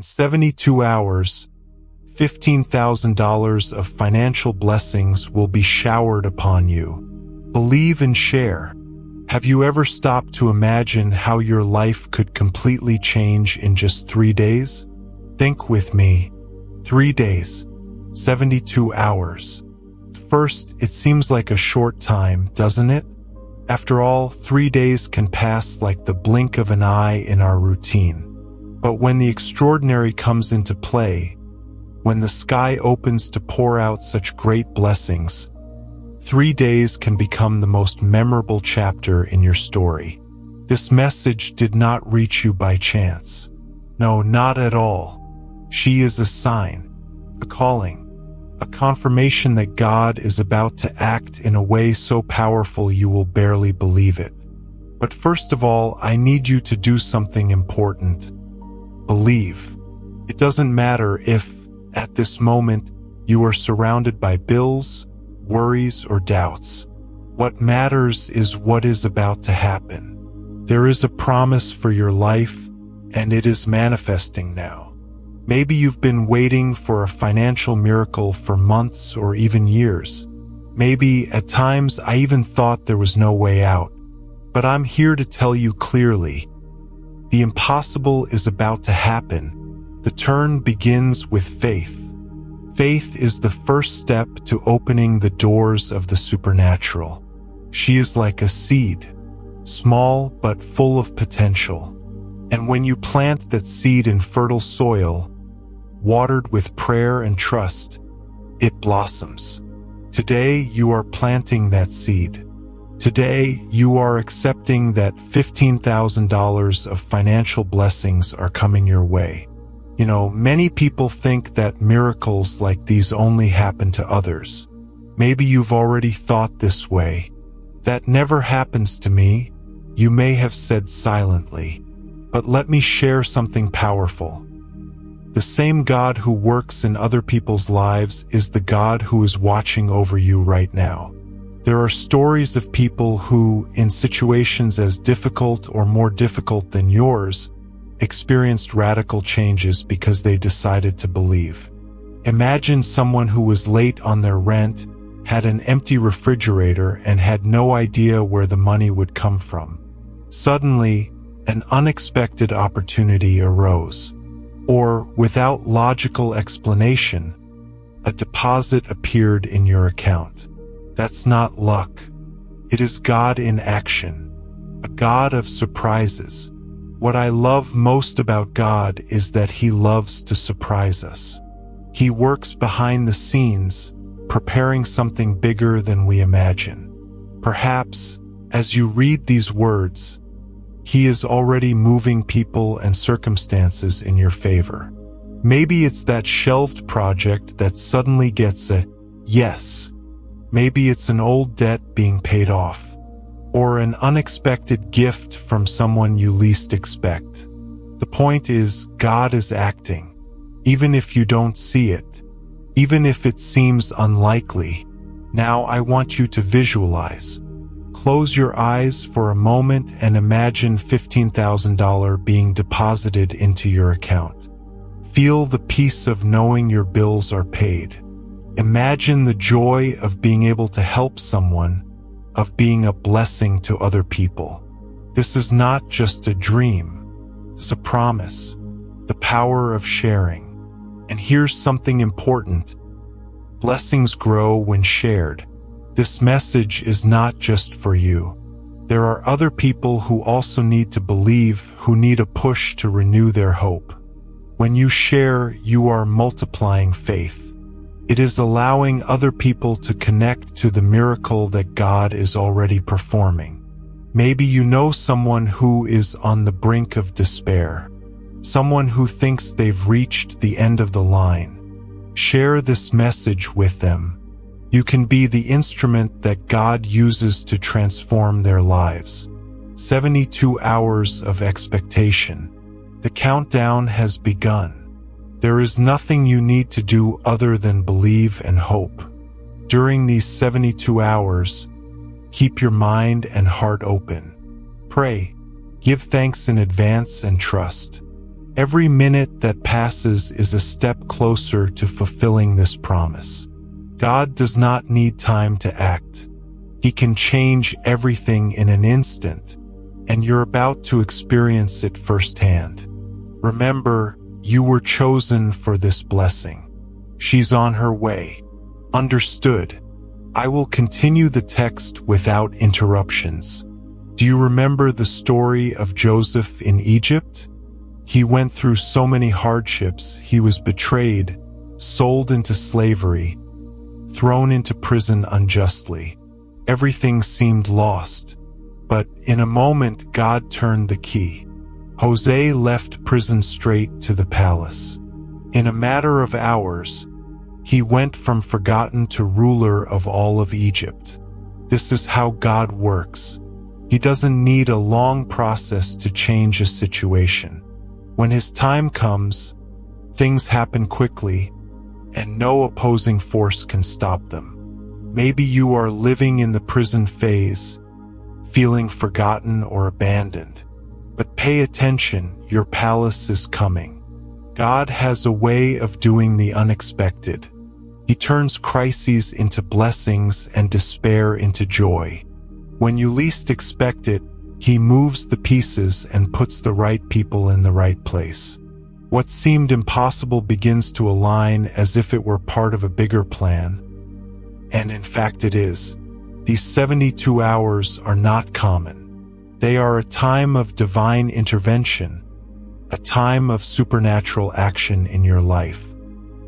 In 72 hours, $15,000 of financial blessings will be showered upon you. Believe and share. Have you ever stopped to imagine how your life could completely change in just 3 days? Think with me. 3 days, 72 hours. First, it seems like a short time, doesn't it? After all, 3 days can pass like the blink of an eye in our routine. But when the extraordinary comes into play, when the sky opens to pour out such great blessings, 3 days can become the most memorable chapter in your story. This message did not reach you by chance. No, not at all. She is a sign, a calling, a confirmation that God is about to act in a way so powerful you will barely believe it. But first of all, I need you to do something important. Believe. It doesn't matter if, at this moment, you are surrounded by bills, worries, or doubts. What matters is what is about to happen. There is a promise for your life, and it is manifesting now. Maybe you've been waiting for a financial miracle for months or even years. Maybe, at times, I even thought there was no way out. But I'm here to tell you clearly, the impossible is about to happen. The turn begins with faith. Faith is the first step to opening the doors of the supernatural. She is like a seed, small but full of potential. And when you plant that seed in fertile soil, watered with prayer and trust, it blossoms. Today you are planting that seed. Today you are accepting that $15,000 of financial blessings are coming your way. You know, many people think that miracles like these only happen to others. Maybe you've already thought this way. That never happens to me, you may have said silently. But let me share something powerful. The same God who works in other people's lives is the God who is watching over you right now. There are stories of people who, in situations as difficult or more difficult than yours, experienced radical changes because they decided to believe. Imagine someone who was late on their rent, had an empty refrigerator, and had no idea where the money would come from. Suddenly, an unexpected opportunity arose. Or, without logical explanation, a deposit appeared in your account. That's not luck. It is God in action, a God of surprises. What I love most about God is that He loves to surprise us. He works behind the scenes, preparing something bigger than we imagine. Perhaps, as you read these words, He is already moving people and circumstances in your favor. Maybe it's that shelved project that suddenly gets a yes. Maybe it's an old debt being paid off, or an unexpected gift from someone you least expect. The point is, God is acting, even if you don't see it, even if it seems unlikely. Now I want you to visualize. Close your eyes for a moment and imagine $15,000 being deposited into your account. Feel the peace of knowing your bills are paid. Imagine the joy of being able to help someone, of being a blessing to other people. This is not just a dream, it's a promise, the power of sharing. And here's something important. Blessings grow when shared. This message is not just for you. There are other people who also need to believe, who need a push to renew their hope. When you share, you are multiplying faith. It is allowing other people to connect to the miracle that God is already performing. Maybe you know someone who is on the brink of despair, someone who thinks they've reached the end of the line. Share this message with them. You can be the instrument that God uses to transform their lives. 72 hours of expectation. The countdown has begun. There is nothing you need to do other than believe and hope. During these 72 hours, keep your mind and heart open. Pray, give thanks in advance, and trust. Every minute that passes is a step closer to fulfilling this promise. God does not need time to act. He can change everything in an instant, and you're about to experience it firsthand. Remember, you were chosen for this blessing. She's on her way. Understood. I will continue the text without interruptions. Do you remember the story of Joseph in Egypt? He went through so many hardships. He was betrayed, sold into slavery, thrown into prison unjustly. Everything seemed lost. But in a moment, God turned the key. Jose left prison straight to the palace. In a matter of hours, he went from forgotten to ruler of all of Egypt. This is how God works. He doesn't need a long process to change a situation. When his time comes, things happen quickly, and no opposing force can stop them. Maybe you are living in the prison phase, feeling forgotten or abandoned. But pay attention, your palace is coming. God has a way of doing the unexpected. He turns crises into blessings and despair into joy. When you least expect it, He moves the pieces and puts the right people in the right place. What seemed impossible begins to align as if it were part of a bigger plan. And in fact it is. These 72 hours are not common. They are a time of divine intervention, a time of supernatural action in your life.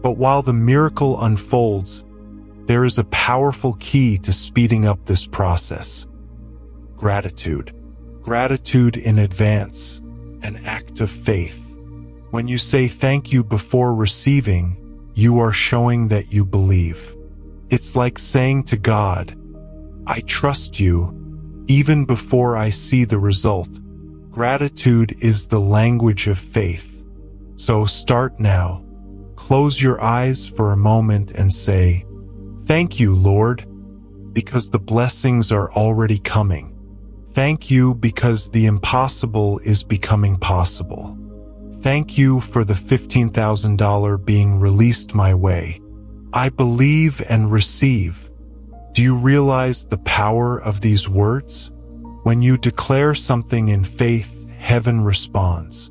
But while the miracle unfolds, there is a powerful key to speeding up this process. Gratitude. Gratitude in advance, an act of faith. When you say thank you before receiving, you are showing that you believe. It's like saying to God, I trust you, even before I see the result. Gratitude is the language of faith. So start now. Close your eyes for a moment and say, thank you, Lord, because the blessings are already coming. Thank you because the impossible is becoming possible. Thank you for the $15,000 being released my way. I believe and receive. Do you realize the power of these words? When you declare something in faith, heaven responds.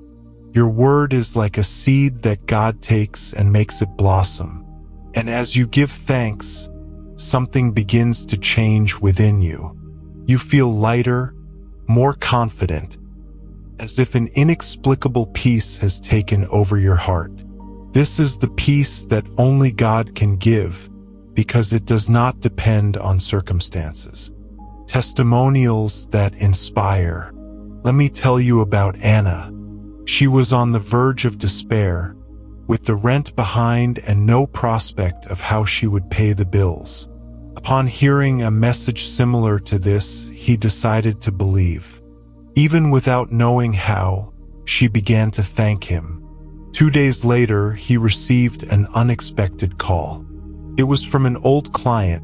Your word is like a seed that God takes and makes it blossom. And as you give thanks, something begins to change within you. You feel lighter, more confident, as if an inexplicable peace has taken over your heart. This is the peace that only God can give, because it does not depend on circumstances. Testimonials that inspire. Let me tell you about Anna. She was on the verge of despair, with the rent behind and no prospect of how she would pay the bills. Upon hearing a message similar to this, he decided to believe. Even without knowing how, she began to thank him. 2 days later, he received an unexpected call. It was from an old client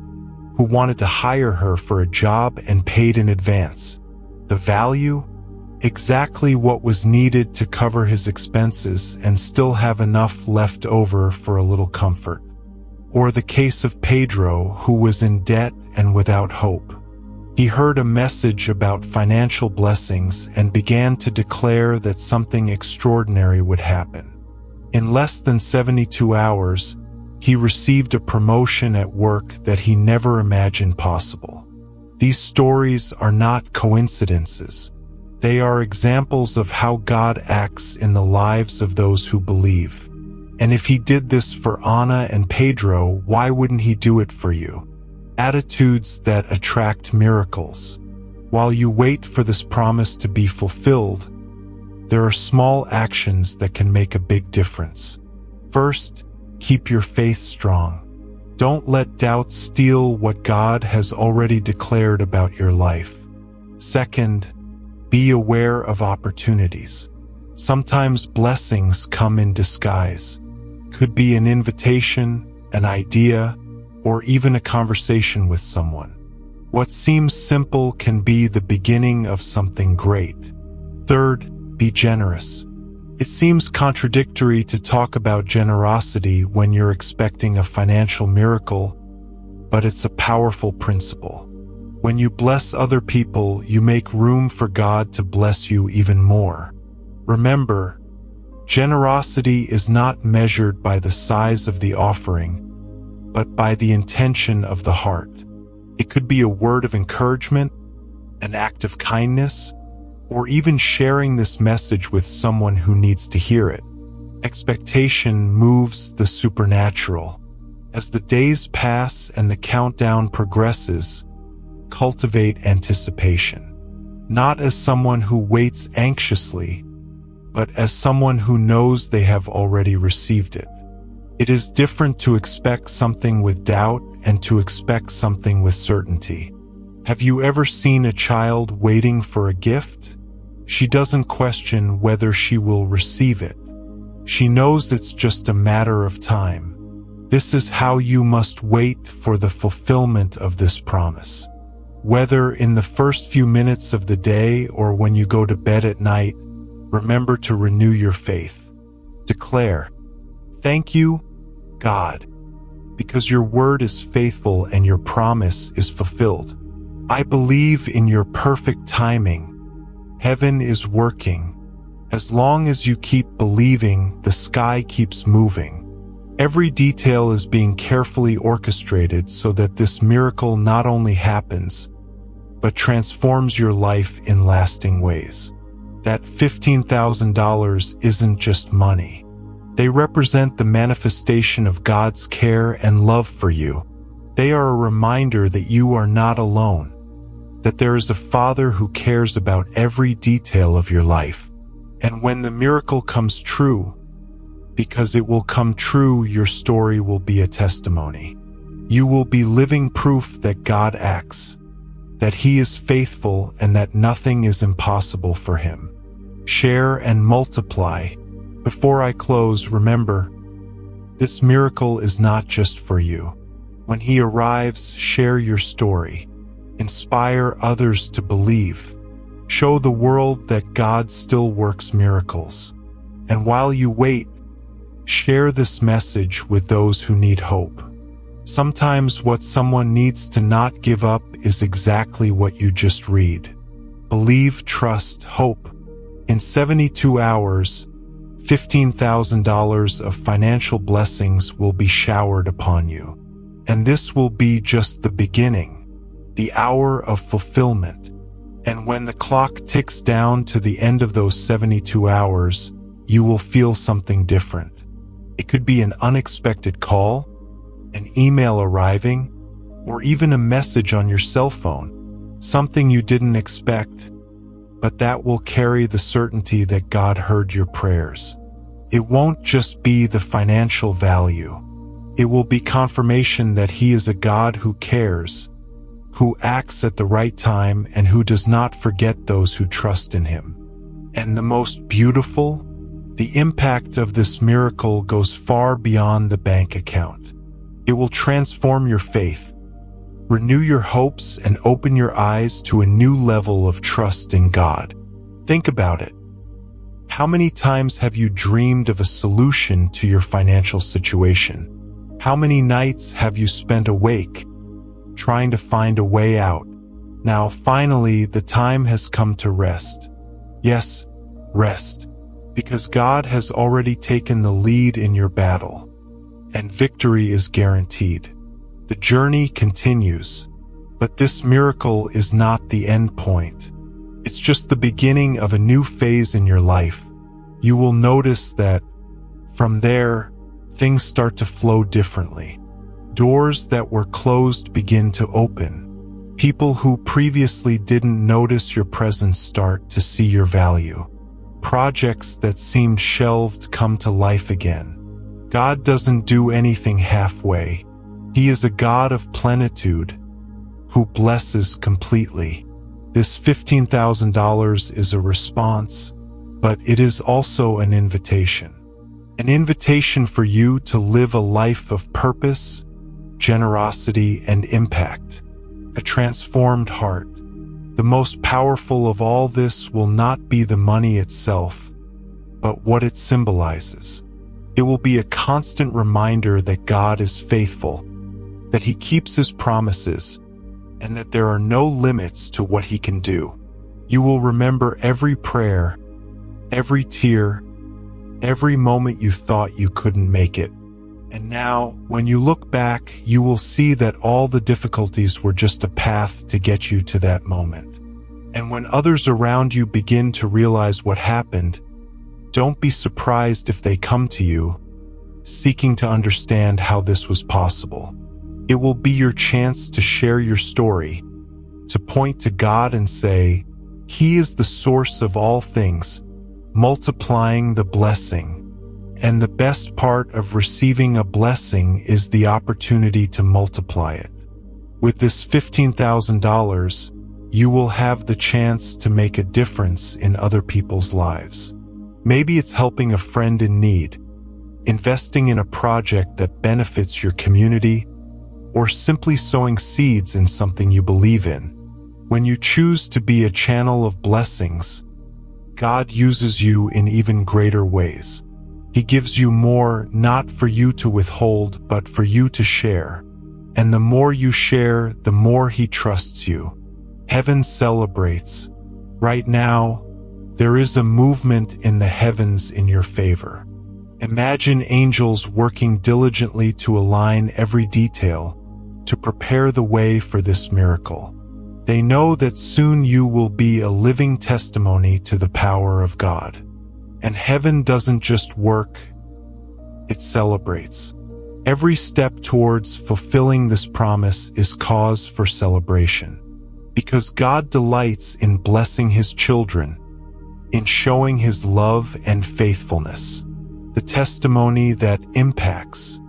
who wanted to hire her for a job and paid in advance. The value? Exactly what was needed to cover his expenses and still have enough left over for a little comfort. Or the case of Pedro, who was in debt and without hope. He heard a message about financial blessings and began to declare that something extraordinary would happen. In less than 72 hours, he received a promotion at work that he never imagined possible. These stories are not coincidences. They are examples of how God acts in the lives of those who believe. And if he did this for Anna and Pedro, why wouldn't he do it for you? Attitudes that attract miracles. While you wait for this promise to be fulfilled, there are small actions that can make a big difference. First, keep your faith strong. Don't let doubt steal what God has already declared about your life. Second, be aware of opportunities. Sometimes blessings come in disguise. Could be an invitation, an idea, or even a conversation with someone. What seems simple can be the beginning of something great. Third, be generous. It seems contradictory to talk about generosity when you're expecting a financial miracle, but it's a powerful principle. When you bless other people, you make room for God to bless you even more. Remember, generosity is not measured by the size of the offering, but by the intention of the heart. It could be a word of encouragement, an act of kindness, or even sharing this message with someone who needs to hear it. Expectation moves the supernatural. As the days pass and the countdown progresses, cultivate anticipation. Not as someone who waits anxiously, but as someone who knows they have already received it. It is different to expect something with doubt and to expect something with certainty. Have you ever seen a child waiting for a gift? She doesn't question whether she will receive it. She knows it's just a matter of time. This is how you must wait for the fulfillment of this promise. Whether in the first few minutes of the day or when you go to bed at night, remember to renew your faith. Declare, "Thank you, God, because your word is faithful and your promise is fulfilled. I believe in your perfect timing. Heaven is working. As long as you keep believing, the sky keeps moving." Every detail is being carefully orchestrated so that this miracle not only happens, but transforms your life in lasting ways. That $15,000 isn't just money. They represent the manifestation of God's care and love for you. They are a reminder that you are not alone, that there is a Father who cares about every detail of your life. And when the miracle comes true, because it will come true, your story will be a testimony. You will be living proof that God acts, that He is faithful, and that nothing is impossible for Him. Share and multiply. Before I close, remember, this miracle is not just for you. When He arrives, share your story. Inspire others to believe. Show the world that God still works miracles. And while you wait, share this message with those who need hope. Sometimes what someone needs to not give up is exactly what you just read. Believe, trust, hope. In 72 hours, $15,000 of financial blessings will be showered upon you. And this will be just the beginning, the hour of fulfillment. And when the clock ticks down to the end of those 72 hours, you will feel something different. It could be an unexpected call, an email arriving, or even a message on your cell phone, something you didn't expect, but that will carry the certainty that God heard your prayers. It won't just be the financial value. It will be confirmation that He is a God who cares, who acts at the right time, and who does not forget those who trust in Him. And the most beautiful, the impact of this miracle goes far beyond the bank account. It will transform your faith, renew your hopes, and open your eyes to a new level of trust in God. Think about it. How many times have you dreamed of a solution to your financial situation? How many nights have you spent awake, trying to find a way out? Now, finally, the time has come to rest. Yes, rest. Because God has already taken the lead in your battle, and victory is guaranteed. The journey continues, but this miracle is not the end point. It's just the beginning of a new phase in your life. You will notice that, from there, things start to flow differently. Doors that were closed begin to open. People who previously didn't notice your presence start to see your value. Projects that seemed shelved come to life again. God doesn't do anything halfway. He is a God of plenitude, who blesses completely. This $15,000 is a response, but it is also an invitation. An invitation for you to live a life of purpose, generosity, and impact. A transformed heart. The most powerful of all this will not be the money itself, but what it symbolizes. It will be a constant reminder that God is faithful, that He keeps His promises, and that there are no limits to what He can do. You will remember every prayer, every tear, every moment you thought you couldn't make it. And now, when you look back, you will see that all the difficulties were just a path to get you to that moment. And when others around you begin to realize what happened, don't be surprised if they come to you, seeking to understand how this was possible. It will be your chance to share your story, to point to God and say, He is the source of all things, multiplying the blessing. And the best part of receiving a blessing is the opportunity to multiply it. With this $15,000, you will have the chance to make a difference in other people's lives. Maybe it's helping a friend in need, investing in a project that benefits your community, or simply sowing seeds in something you believe in. When you choose to be a channel of blessings, God uses you in even greater ways. He gives you more, not for you to withhold, but for you to share. And the more you share, the more He trusts you. Heaven celebrates. Right now, there is a movement in the heavens in your favor. Imagine angels working diligently to align every detail, to prepare the way for this miracle. They know that soon you will be a living testimony to the power of God. And heaven doesn't just work, it celebrates. Every step towards fulfilling this promise is cause for celebration. Because God delights in blessing His children, in showing His love and faithfulness. The testimony that impacts.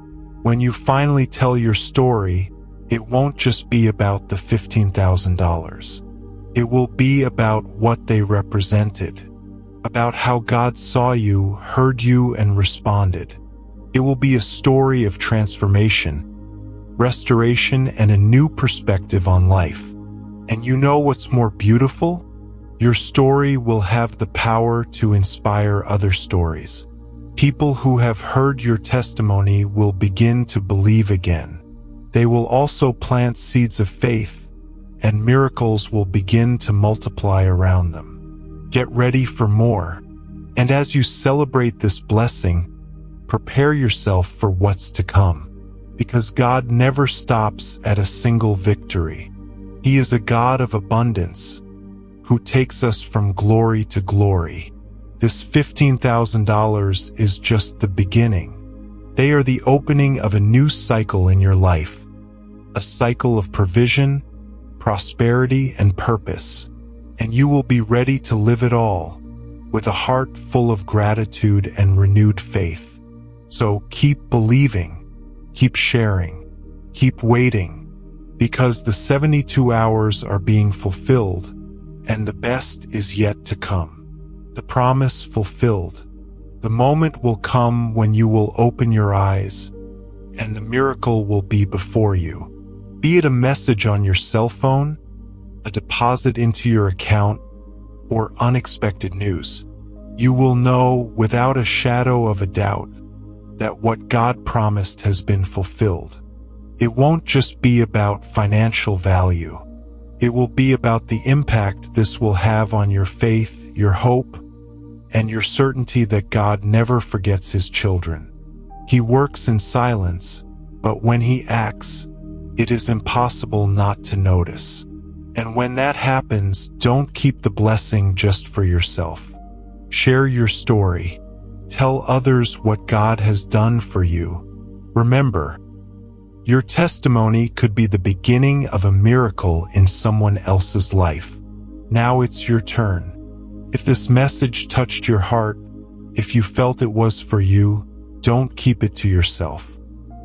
When you finally tell your story, it won't just be about the $15,000. It will be about what they represented. About how God saw you, heard you, and responded. It will be a story of transformation, restoration, and a new perspective on life. And you know what's more beautiful? Your story will have the power to inspire other stories. People who have heard your testimony will begin to believe again. They will also plant seeds of faith, and miracles will begin to multiply around them. Get ready for more. And as you celebrate this blessing, prepare yourself for what's to come. Because God never stops at a single victory. He is a God of abundance, who takes us from glory to glory. This $15,000 is just the beginning. They are the opening of a new cycle in your life. A cycle of provision, prosperity, and purpose. And you will be ready to live it all, with a heart full of gratitude and renewed faith. So keep believing, keep sharing, keep waiting, because the 72 hours are being fulfilled, and the best is yet to come. The promise fulfilled. The moment will come when you will open your eyes, and the miracle will be before you. Be it a message on your cell phone, a deposit into your account, or unexpected news. You will know without a shadow of a doubt that what God promised has been fulfilled. It won't just be about financial value. It will be about the impact this will have on your faith, your hope, and your certainty that God never forgets His children. He works in silence, but when He acts, it is impossible not to notice. And when that happens, don't keep the blessing just for yourself. Share your story. Tell others what God has done for you. Remember, your testimony could be the beginning of a miracle in someone else's life. Now it's your turn. If this message touched your heart, if you felt it was for you, don't keep it to yourself.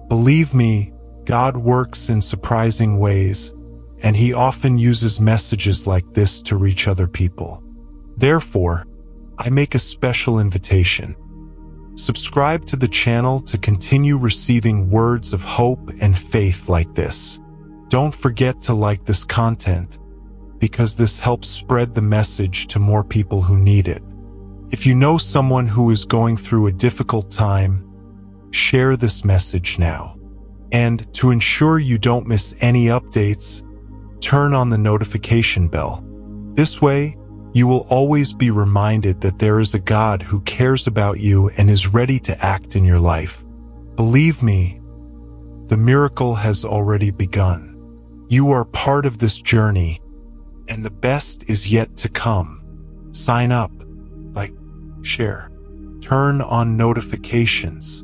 Believe me, God works in surprising ways, and He often uses messages like this to reach other people. Therefore, I make a special invitation. Subscribe to the channel to continue receiving words of hope and faith like this. Don't forget to like this content, because this helps spread the message to more people who need it. If you know someone who is going through a difficult time, share this message now. And to ensure you don't miss any updates, turn on the notification bell. This way, you will always be reminded that there is a God who cares about you and is ready to act in your life. Believe me, the miracle has already begun. You are part of this journey, and the best is yet to come. Sign up, like, share, turn on notifications,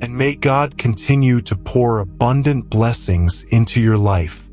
and may God continue to pour abundant blessings into your life.